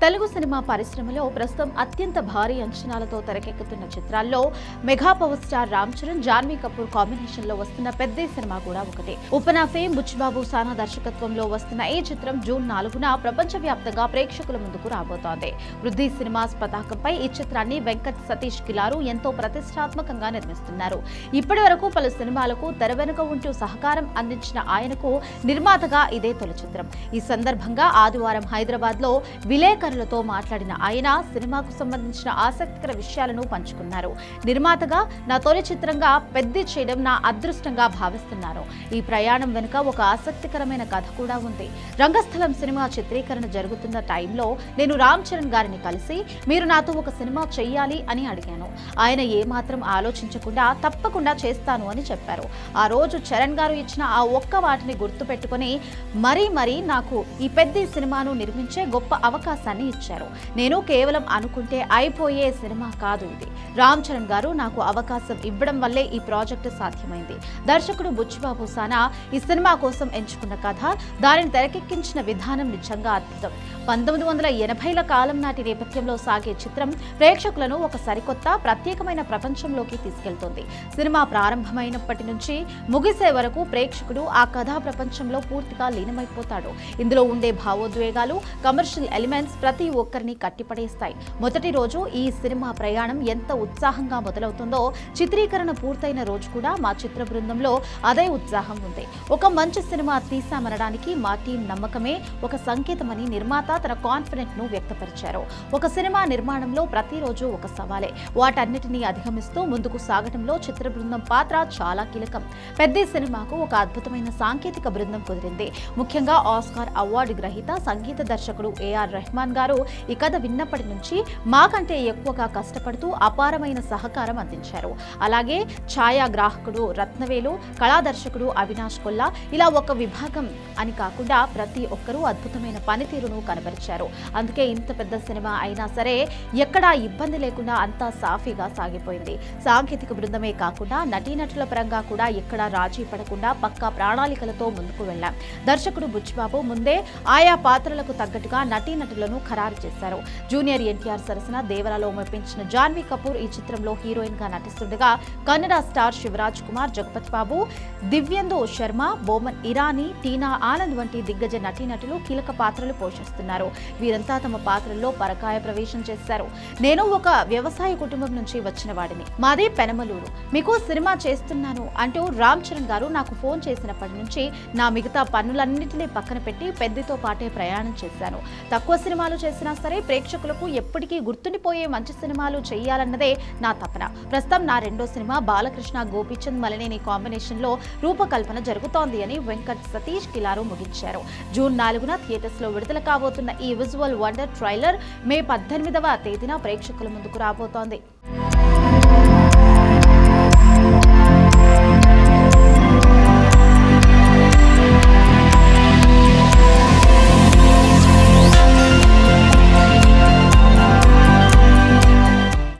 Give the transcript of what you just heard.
Telugu cinema పరిశ్రమలో ప్రస్తుతం అత్యంత భారీ అంచనాలతో తెరకెక్కుతున్న చిత్రాల్లో mega power star Ram Charan, Janhvi Kapoor combination లో వస్తున్న పెద్ద సినిమా కూడా ఒకటి. ఉపనా ఫేమ్ బుచ్చిబాబు సానా దర్శకత్వంలో వస్తున్న ఈ చిత్రం జూన్ 4న ప్రపంచవ్యాప్తంగా ప్రేక్షకుల ముందుకు రాబోతోంది. వృద్ధి సినిమాస్ పతాకంపై ఈ చిత్రాన్ని వెంకట్ సతీష్ కిలారు ఎంతో ప్రతిష్టాత్మకంగా నిర్మిస్తున్నారు. ఇప్పటి వరకు పలు సినిమాలకు తెర వెనుక ఉంటూ సహకారం అందించిన ఆయనకు నిర్మాతగా ఇదే తొలి చిత్రం. ఈ సందర్భంగా ఆదివారం హైదరాబాద్ లో విలేకరులతో మాట్లాడిన ఆయన సినిమాకు సంబంధించిన ఆసక్తికర విషయాలను పంచుకున్నారు. నిర్మాతగా నా తొలి చిత్రంగా పెద్ద చేయడం నా అదృష్టంగా భావిస్తున్నాను. ఈ ప్రయాణం వెనుక ఒక ఆసక్తికరమైన కథ కూడా ఉంది. రంగస్థలం సినిమా చిత్రీకరణ జరుగుతున్న టైంలో నేను రామ్ చరణ్ గారిని కలిసి మీరు నాతో ఒక సినిమా చెయ్యాలి అని అడిగాను. ఆయన ఏమాత్రం ఆలోచించకుండా తప్పకుండా చేస్తాను అని చెప్పారు. ఆ రోజు చరణ్ గారు ఇచ్చిన ఆ ఒక్క వాటిని గుర్తు పెట్టుకుని మరీ నాకు ఈ పెద్ద సినిమాను నిర్మించే గొప్ప అవకాశాన్ని ఇచ్చారు. నేను కేవలం అనుకుంటే అయిపోయే సినిమా కాదు ఇది. రామ్ చరణ్ గారు నాకు అవకాశం ఇవ్వడం వల్లే ఈ ప్రాజెక్టు సాధ్యమైంది. దర్శకుడు బుచ్చిబాబు సానా ఈ సినిమా కోసం ఎంచుకున్న కథ, దానిని తెరకెక్కించిన విధానం నిజంగా అద్భుతం. 1980ల కాలం నాటి నేపథ్యంలో సాగే చిత్రం ప్రేక్షకులను ఒక సరికొత్త ప్రత్యేకమైన ప్రపంచంలోకి తీసుకెళ్తోంది. సినిమా ప్రారంభమైనప్పటి నుంచి ముగిసే వరకు ప్రేక్షకుడు ఆ కథా ప్రపంచంలో పూర్తిగా లీనమైపోతాడు. ఇందులో ఉండే భావోద్వేగాలు, కమర్షియల్ ఎలిమెంట్స్ ప్రతి ఒక్కరిని కట్టిపడేస్తాయి. మొదటి రోజు ఈ సినిమా ప్రయాణం ఎంత ఉత్సాహంగా మొదలవుతుందో చిత్రీకరణ పూర్తయిన రోజు కూడా మా చిత్ర బృందంలో అదే ఉత్సాహం ఉంది. ఒక మంచి సినిమా తీసామనడానికి మా టీం నమ్మకమే ఒక సంకేతమని నిర్మాత తన కాన్ఫిడెంట్ ను వ్యక్తపరిచారు. ఒక సినిమా నిర్మాణంలో ప్రతిరోజు ఒక సవాలే. వాటన్నిటినీ అధిగమిస్తూ ముందుకు సాగటంలో చిత్ర బృందం పాత్ర చాలా కీలకం. పెద్ద సినిమాకు ఒక అద్భుతమైన సాంకేతిక బృందం కుదిరింది. ముఖ్యంగా ఆస్కార్ అవార్డు గ్రహీత సంగీత దర్శకుడు ఏఆర్ రెహమాన్ గారు ఈ కథ విన్నప్పటి నుంచి మాకంటే ఎక్కువగా కష్టపడుతూ అపారమైన సహకారం అందించారు. అలాగే ఛాయాగ్రాహకుడు రత్నవేలు, కళాదర్శకుడు అవినాష్ కొల్లా, ఇలా ఒక విభాగం అని కాకుండా ప్రతి ఒక్కరూ అద్భుతమైన పనితీరును కనబరిచారు. అందుకే ఇంత పెద్ద సినిమా అయినా సరే ఎక్కడా ఇబ్బంది లేకుండా అంతా సాఫీగా సాగిపోయింది. సాంకేతిక బృందమే కాకుండా నటీనటుల పరంగా కూడా ఎక్కడా రాజీ పడకుండా పక్కా ప్రణాళికలతో ముందుకు వెళ్లాం. దర్శకుడు బుచ్చిబాబు ముందే ఆయా పాత్రలకు తగ్గట్టుగా నటీనటులను ఖరారు చేశారు. జూనియర్ ఎన్టీఆర్ సరసన దేవరాలో మెప్పించిన జాన్వీ కపూర్ ఈ చిత్రంలో హీరోయిన్ గా నటిస్తుండగా కన్నడ స్టార్ శివరాజ్ కుమార్, జగపతి బాబు, దివ్యందు శర్మ, బోమన్ ఇరానీ, టీనా ఆనంద్ వంటి దిగ్గజ నటీనటులు కీలక పాత్రలు పోషిస్తున్నారు. వీరంతా తమ పాత్రల్లో పరకాయ ప్రవేశం చేశారు. నేను ఒక వ్యవసాయ కుటుంబం నుంచి వచ్చిన వాడిని. మాది పెనమలూరు. మీకు సినిమా చేస్తున్నాను అంటూ రామ్ చరణ్ గారు నాకు ఫోన్ చేసినప్పటి నుంచి నా మిగతా పనులన్నింటినీ పక్కన పెట్టి పెద్దతో పాటే ప్రయాణం చేశాను. తక్కువ సినిమాలు చేసినా సరే ప్రేక్షకులకు ఎప్పటికీ గుర్తుండిపోయే మంచి సినిమాలు చేయాలన్నదే నా తపన. ప్రస్తుతం నా రెండో సినిమా బాలకృష్ణ, గోపీచంద్, మలినేని కాంబినేషన్ లో రూపకల్పన జరుగుతోంది అని వెంకట్ సతీష్ కిలారు ముగించారు. జూన్ 4న థియేటర్స్ లో విడుదల కాబోతున్న ఈ విజువల్ వండర్ ట్రైలర్ మే 18వ తేదీన ప్రేక్షకుల ముందుకు రాబోతోంది.